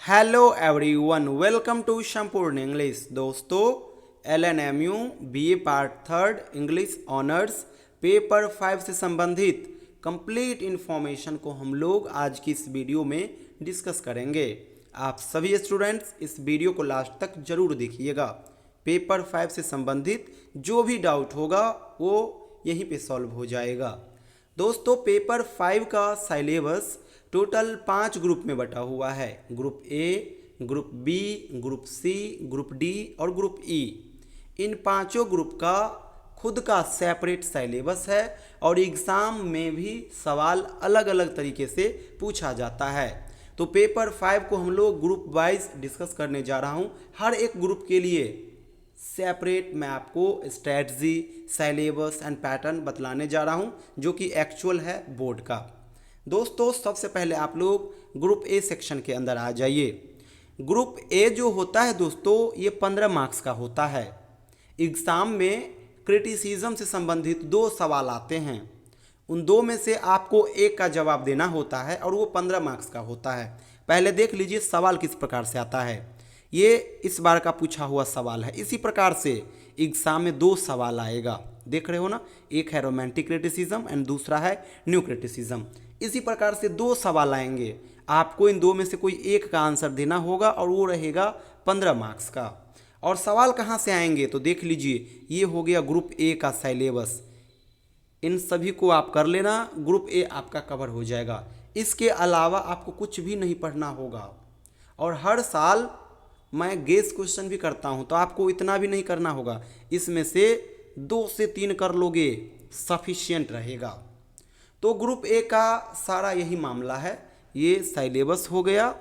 Hello everyone, welcome to संपूर्ण English. दोस्तों, LNMU BA part third English honours paper 5 से संबंधित कंप्लीट इन्फॉर्मेशन को हम लोग आज की इस वीडियो में डिस्कस करेंगे। आप सभी स्टूडेंट्स इस वीडियो को लास्ट तक जरूर देखिएगा। पेपर 5 से संबंधित जो भी डाउट होगा वो यहीं पे सॉल्व हो जाएगा। दोस्तों, पेपर 5 का सिलेबस टोटल 5 ग्रुप में बटा हुआ है। Group A, group B, group C, group D और ग्रुप ई। इन पांचों ग्रुप का खुद का सेपरेट सिलेबस है और एग्ज़ाम में भी सवाल अलग अलग तरीके से पूछा जाता है। तो पेपर 5 को हम लोग ग्रुप वाइज डिस्कस करने जा रहा हूँ। हर एक ग्रुप के लिए सेपरेट मैं आपको स्ट्रैटजी, सिलेबस एंड पैटर्न बतलाने जा रहा हूँ जो कि एक्चुअल है बोर्ड का। दोस्तों, सबसे पहले आप लोग ग्रुप ए सेक्शन के अंदर आ जाइए। ग्रुप ए जो होता है दोस्तों, ये 15 मार्क्स का होता है। एग्ज़ाम में क्रिटिसिज्म से संबंधित 2 सवाल आते हैं। उन 2 में से आपको एक का जवाब देना होता है और वो 15 मार्क्स का होता है। पहले देख लीजिए सवाल किस प्रकार से आता है। ये इस बार का पूछा हुआ सवाल है। इसी प्रकार से एग्ज़ाम में 2 सवाल आएगा, देख रहे हो ना। एक है रोमांटिक क्रिटिसिज्म एंड दूसरा है न्यू क्रिटिसिज्म। इसी प्रकार से 2 सवाल आएंगे। आपको इन 2 में से कोई एक का आंसर देना होगा और वो रहेगा 15 मार्क्स का। और सवाल कहाँ से आएंगे तो देख लीजिए, ये हो गया ग्रुप ए का सिलेबस। इन सभी को आप कर लेना, ग्रुप ए आपका कवर हो जाएगा। इसके अलावा आपको कुछ भी नहीं पढ़ना होगा। और हर साल मैं गेस क्वेश्चन भी करता हूँ, तो आपको इतना भी नहीं करना होगा। इसमें से 2 से 3 कर लोगे सफिशियंट रहेगा। तो ग्रुप ए का सारा यही मामला है। ये सिलेबस हो गया,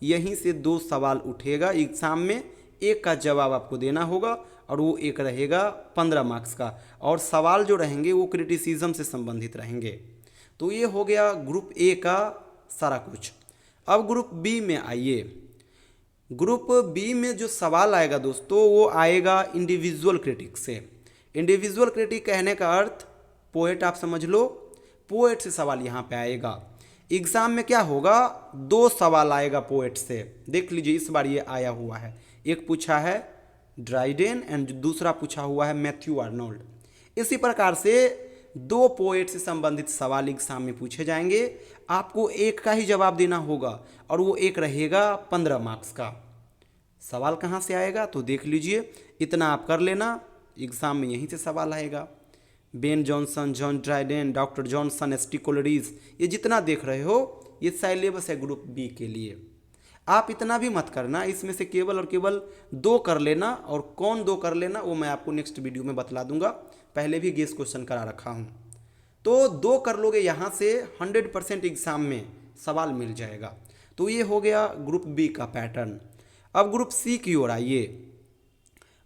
यहीं से 2 सवाल उठेगा एग्ज़ाम में। एक का जवाब आपको देना होगा और वो एक रहेगा 15 मार्क्स का। और सवाल जो रहेंगे वो क्रिटिसिज्म से संबंधित रहेंगे। तो ये हो गया ग्रुप ए का सारा कुछ। अब ग्रुप बी में आइए। ग्रुप बी में जो सवाल आएगा दोस्तों, वो आएगा इंडिविजुअल क्रिटिक से। इंडिविजुअल क्रिटिक कहने का अर्थ पोएट आप समझ लो। पोएट से सवाल यहाँ पे आएगा। एग्ज़ाम में क्या होगा, 2 सवाल आएगा पोएट से। देख लीजिए इस बार ये आया हुआ है। एक पूछा है ड्राइडेन एंड दूसरा पूछा हुआ है मैथ्यू आर्नोल्ड। इसी प्रकार से 2 पोएट से संबंधित सवाल एग्ज़ाम में पूछे जाएंगे। आपको एक का ही जवाब देना होगा और वो एक रहेगा 15 मार्क्स का। सवाल कहाँ से आएगा तो देख लीजिए, इतना आप कर लेना, एग्ज़ाम में यहीं से सवाल आएगा। Ben Jonson, John Dryden, doctor Johnson, ST. Coleridge, ये जितना देख रहे हो ये सिलेबस है ग्रुप बी के लिए। आप इतना भी मत करना, इसमें से केवल और केवल 2 कर लेना। और कौन 2 कर लेना वो मैं आपको नेक्स्ट वीडियो में बतला दूंगा। पहले भी गेस क्वेश्चन करा रखा हूँ। तो 2 कर लोगे, यहाँ से 100% एग्ज़ाम में सवाल मिल जाएगा। तो ये हो गया ग्रुप बी का पैटर्न। अब ग्रुप सी की ओर आइए।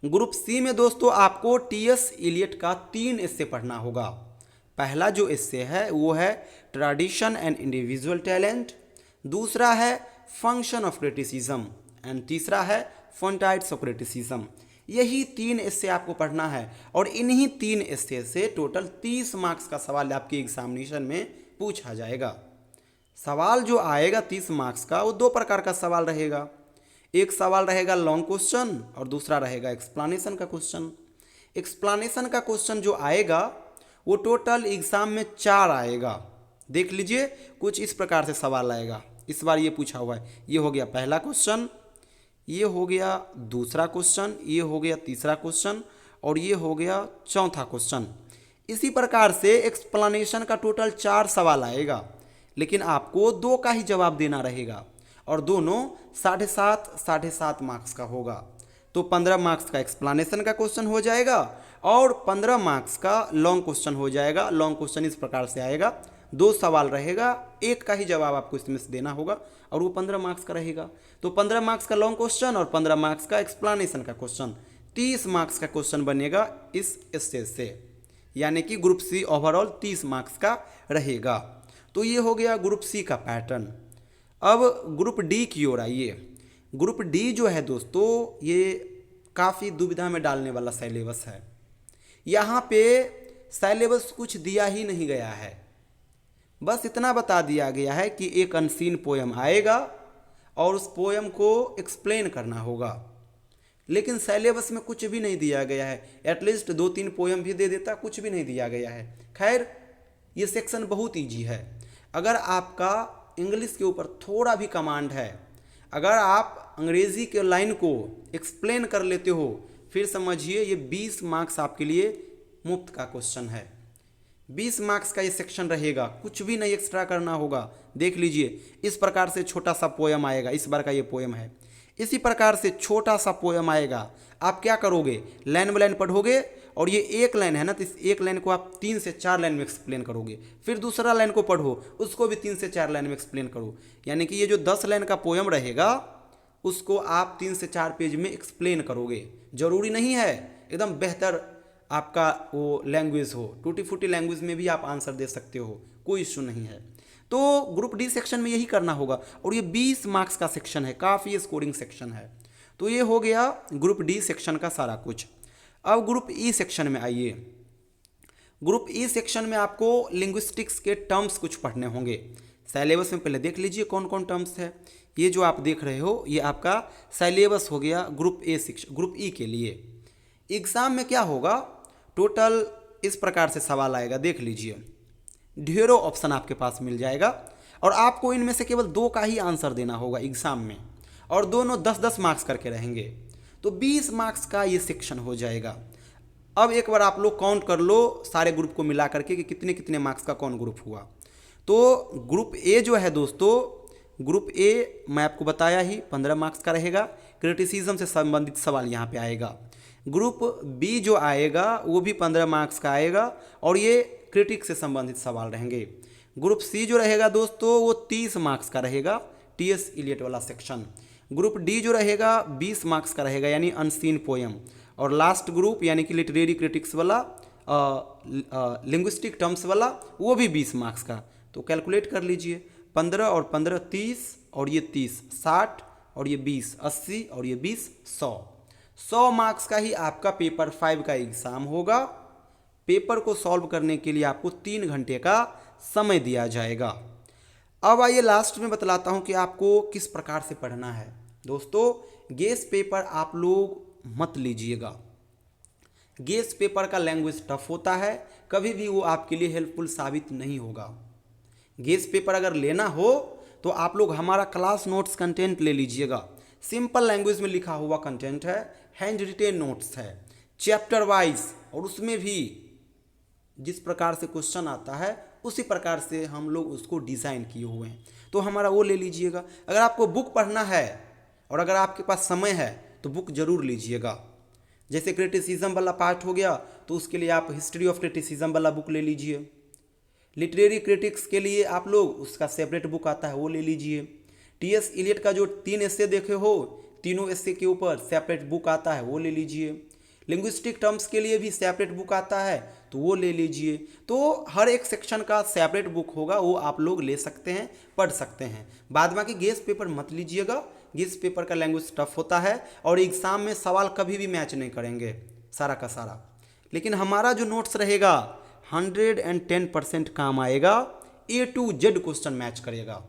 ग्रुप सी में दोस्तों आपको टी.एस. इलियट का 3 एस्से पढ़ना होगा। पहला जो एस्से है वो है ट्रेडिशन एंड इंडिविजुअल टैलेंट, दूसरा है फंक्शन ऑफ क्रिटिसिज्म एंड तीसरा है फॉन्टाइट्स ऑफ क्रिटिसिज्म। यही 3 एस्से आपको पढ़ना है और इन्हीं 3 एस्से से टोटल 30 मार्क्स का सवाल आपके एग्जामिनेशन में पूछा जाएगा। सवाल जो आएगा 30 मार्क्स का, वो 2 प्रकार का सवाल रहेगा। एक सवाल रहेगा लॉन्ग क्वेश्चन और दूसरा रहेगा एक्सप्लेनेशन का क्वेश्चन। एक्सप्लेनेशन का क्वेश्चन जो आएगा वो टोटल एग्ज़ाम में 4 आएगा। देख लीजिए कुछ इस प्रकार से सवाल आएगा। इस बार ये पूछा हुआ है, ये हो गया पहला क्वेश्चन, ये हो गया दूसरा क्वेश्चन, ये हो गया तीसरा क्वेश्चन और ये हो गया चौथा क्वेश्चन। इसी प्रकार से एक्सप्लेनेशन का टोटल 4 सवाल आएगा, लेकिन आपको 2 का ही जवाब देना रहेगा और दोनों 7.5 मार्क्स का होगा। तो 15 मार्क्स का एक्सप्लेनेशन का क्वेश्चन हो जाएगा और 15 मार्क्स का लॉन्ग क्वेश्चन हो जाएगा। लॉन्ग क्वेश्चन इस प्रकार से आएगा, 2 सवाल रहेगा, एक का ही जवाब आपको इसमें से देना होगा और वो 15 मार्क्स का रहेगा। तो 15 मार्क्स का लॉन्ग क्वेश्चन और 15 मार्क्स का एक्सप्लेनेशन का क्वेश्चन, 30 मार्क्स का क्वेश्चन बनेगा इस स्टेज से। यानी कि ग्रुप सी ओवरऑल 30 मार्क्स का रहेगा। तो ये हो गया ग्रुप सी का पैटर्न। अब ग्रुप डी की ओर आइए। ग्रुप डी जो है दोस्तों, ये काफ़ी दुविधा में डालने वाला सिलेबस है। यहाँ पे सिलेबस कुछ दिया ही नहीं गया है, बस इतना बता दिया गया है कि एक अनसीन पोयम आएगा और उस पोयम को एक्सप्लेन करना होगा। लेकिन सिलेबस में कुछ भी नहीं दिया गया है, एटलीस्ट 2-3 पोयम भी दे देता, कुछ भी नहीं दिया गया है। खैर ये सेक्शन बहुत ईजी है। अगर आपका इंग्लिश के ऊपर थोड़ा भी कमांड है, अगर आप अंग्रेजी के लाइन को एक्सप्लेन कर लेते हो, फिर समझिए ये 20 मार्क्स आपके लिए मुफ्त का क्वेश्चन है। 20 मार्क्स का ये सेक्शन रहेगा, कुछ भी नहीं एक्स्ट्रा करना होगा। देख लीजिए, इस प्रकार से छोटा सा पोयम आएगा, इस बार का ये पोयम है। इसी प्रकार से छोटा सा पोयम आएगा। आप क्या करोगे, लाइन बाय लाइन पढ़ोगे, और ये एक लाइन है ना, तो इस एक लाइन को आप 3 से 4 लाइन में एक्सप्लेन करोगे। फिर दूसरा लाइन को पढ़ो, उसको भी 3 से 4 लाइन में एक्सप्लेन करो। यानी कि ये जो 10 लाइन का पोयम रहेगा, उसको आप 3 से 4 पेज में एक्सप्लेन करोगे। जरूरी नहीं है एकदम बेहतर आपका वो लैंग्वेज हो, टूटी फूटी लैंग्वेज में भी आप आंसर दे सकते हो, कोई इशू नहीं है। तो ग्रुप डी सेक्शन में यही करना होगा, और ये 20 मार्क्स का सेक्शन है, काफ़ी स्कोरिंग सेक्शन है। तो ये हो गया ग्रुप डी सेक्शन का सारा कुछ। अब ग्रुप ई सेक्शन में आइए। ग्रुप ई सेक्शन में आपको लिंग्विस्टिक्स के टर्म्स कुछ पढ़ने होंगे। सिलेबस में पहले देख लीजिए कौन कौन टर्म्स है। ये जो आप देख रहे हो, ये आपका सिलेबस हो गया ग्रुप ए सेक्शन, ग्रुप ई के लिए। एग्जाम में क्या होगा, टोटल इस प्रकार से सवाल आएगा, देख लीजिए। ढेरों ऑप्शन आपके पास मिल जाएगा, और आपको इनमें से केवल 2 का ही आंसर देना होगा एग्जाम में, और दोनों 10-10 मार्क्स करके रहेंगे। तो 20 मार्क्स का ये सेक्शन हो जाएगा। अब एक बार आप लोग काउंट कर लो सारे ग्रुप को मिला करके कि कितने कितने मार्क्स का कौन ग्रुप हुआ। तो ग्रुप ए जो है दोस्तों, ग्रुप ए मैं आपको बताया ही 15 मार्क्स का रहेगा। क्रिटिसिज्म से संबंधित सवाल यहाँ पे आएगा। ग्रुप बी जो आएगा वो भी 15 मार्क्स का आएगा, और ये क्रिटिक से संबंधित सवाल रहेंगे। ग्रुप सी जो रहेगा दोस्तों, वो 30 मार्क्स का रहेगा, टीएस इलियट वाला सेक्शन। ग्रुप डी जो रहेगा 20 मार्क्स का रहेगा, यानी अनसीन पोयम। और लास्ट ग्रुप यानी कि लिटरेरी क्रिटिक्स वाला, लिंग्विस्टिक टर्म्स वाला, वो भी 20 मार्क्स का। तो कैलकुलेट कर लीजिए, 15 और 15 30, और ये 30 60, और ये 20 80, और ये 20 100 मार्क्स का ही आपका पेपर 5 का एग्ज़ाम होगा। पेपर को सॉल्व करने के लिए आपको 3 घंटे का समय दिया जाएगा। अब आइए लास्ट में बतलाता हूं कि आपको किस प्रकार से पढ़ना है। दोस्तों गेस पेपर आप लोग मत लीजिएगा। गेस पेपर का लैंग्वेज टफ होता है, कभी भी वो आपके लिए हेल्पफुल साबित नहीं होगा। गेस पेपर अगर लेना हो तो आप लोग हमारा क्लास नोट्स कंटेंट ले लीजिएगा। सिंपल लैंग्वेज में लिखा हुआ कंटेंट है, हैंड रिटेन नोट्स है, चैप्टर वाइज, और उसमें भी जिस प्रकार से क्वेश्चन आता है उसी प्रकार से हम लोग उसको डिज़ाइन किए हुए हैं। तो हमारा वो ले लीजिएगा। अगर आपको बुक पढ़ना है और अगर आपके पास समय है तो बुक जरूर लीजिएगा। जैसे क्रिटिसिज्म वाला पार्ट हो गया तो उसके लिए आप हिस्ट्री ऑफ क्रिटिसिज्म वाला बुक ले लीजिए। लिटरेरी क्रिटिक्स के लिए आप लोग उसका सेपरेट बुक आता है, वो ले लीजिए। टीएस इलियट का जो 3 एस्से देखे हो, तीनों एस्से के ऊपर सेपरेट बुक आता है, वो ले लीजिए। लिंग्विस्टिक टर्म्स के लिए भी सेपरेट बुक आता है, तो वो ले लीजिए। तो हर एक सेक्शन का सेपरेट बुक होगा, वो आप लोग ले सकते हैं, पढ़ सकते हैं। बाद बाकी गेस पेपर मत लीजिएगा, गेस पेपर का लैंग्वेज टफ होता है और एग्ज़ाम में सवाल कभी भी मैच नहीं करेंगे सारा का सारा। लेकिन हमारा जो नोट्स रहेगा 110% काम आएगा, A to Z question match करेगा।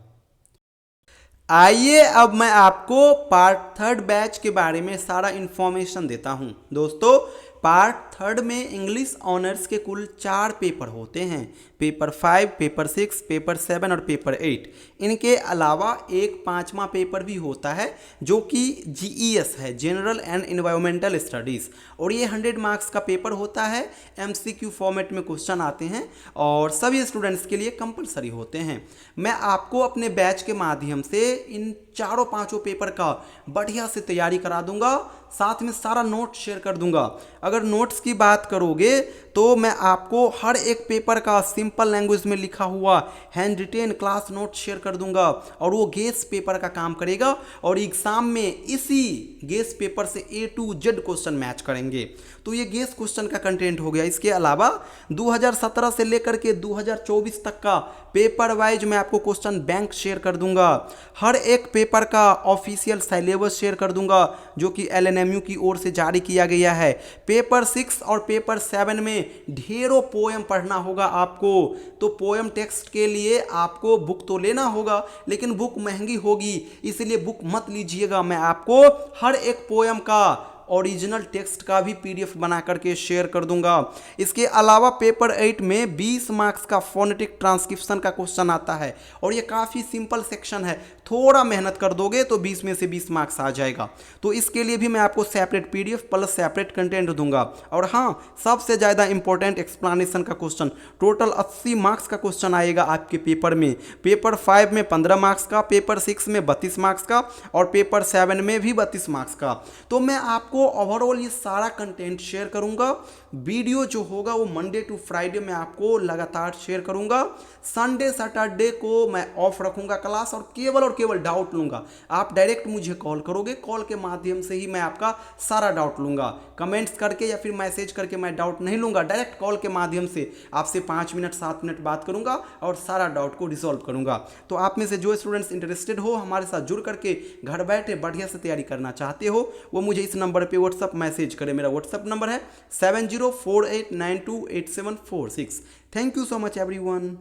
आइए अब मैं आपको पार्ट 3 बैच के बारे में सारा इन्फॉर्मेशन देता हूं। दोस्तों पार्ट 3 में इंग्लिश ऑनर्स के कुल 4 पेपर होते हैं, पेपर 5, पेपर 6, पेपर 7 और पेपर 8। इनके अलावा एक 5वां पेपर भी होता है जो कि GES है, जनरल एंड एनवायरमेंटल स्टडीज़, और ये 100 मार्क्स का पेपर होता है। MCQ फॉर्मेट में क्वेश्चन आते हैं और सभी स्टूडेंट्स के लिए कंपलसरी होते हैं। मैं आपको अपने बैच के माध्यम से इन 4-5 पेपर का बढ़िया से तैयारी करा दूंगा, साथ में सारा नोट शेयर कर दूंगा। अगर नोट्स की बात करोगे तो मैं आपको हर एक पेपर का सिंपल लैंग्वेज में लिखा हुआ hand retain class note share कर दूंगा, और वो गेस पेपर का काम करेगा और एग्जाम में इसी गेस पेपर से A to Z question match करेंगे। तो ये गेस क्वेश्चन का कंटेंट हो गया। इसके अलावा 2017 से लेकर के 2024 तक का पेपर वाइज मैं आपको क्वेश्चन बैंक शेयर कर दूंगा। हर एक पेपर का ऑफिशियल सिलेबस शेयर कर दूंगा जो कि LNMU की ओर से जारी किया गया है। पेपर 6 6 और पेपर 7 में ढेरों पोएम पढ़ना होगा आपको। तो पोएम टेक्स्ट के लिए आपको बुक तो लेना होगा, लेकिन बुक महंगी होगी, इसलिए बुक मत लीजिएगा। मैं आपको हर एक पोएम का ओरिजिनल टेक्स्ट का भी पीडीएफ बना करके शेयर कर दूंगा। इसके अलावा पेपर 8 में 20 मार्क्स का फोनेटिक ट्रांसक्रिप्शन का क्वेश्चन आता है और ये काफ़ी सिंपल सेक्शन है, थोड़ा मेहनत कर दोगे तो 20 में से 20 मार्क्स आ जाएगा। तो इसके लिए भी मैं आपको separate PDF plus separate content दूंगा। और हाँ, सबसे ज़्यादा इंपॉर्टेंट एक्सप्लेनेशन का क्वेश्चन, टोटल 80 मार्क्स का क्वेश्चन आएगा आपके पेपर में। पेपर 5 में 15 मार्क्स का, पेपर 6 में 32 मार्क्स का और पेपर 7 में भी 32 मार्क्स का। तो मैं आपको ओवरऑल ये सारा कंटेंट शेयर करूंगा। वीडियो जो होगा वो मंडे टू फ्राइडे में आपको लगातार शेयर करूंगा। संडे सैटरडे को मैं ऑफ रखूंगा क्लास और केवल डाउट लूंगा। आप डायरेक्ट मुझे कॉल करोगे, कॉल के माध्यम से ही मैं आपका सारा डाउट लूंगा। कमेंट्स करके या फिर मैसेज करके मैं डाउट नहीं लूंगा, डायरेक्ट कॉल के माध्यम से आपसे 5 मिनट 7 मिनट बात करूंगा और सारा डाउट को रिजॉल्व करूंगा। तो आप में से जो स्टूडेंट्स इंटरेस्टेड हो, हमारे साथ जुड़ करके घर बैठे बढ़िया से तैयारी करना चाहते हो, वो मुझे इस नंबर पे व्हाट्सअप मैसेज करें। मेरा व्हाट्सअप नंबर है 7048928746। Thank you so much everyone.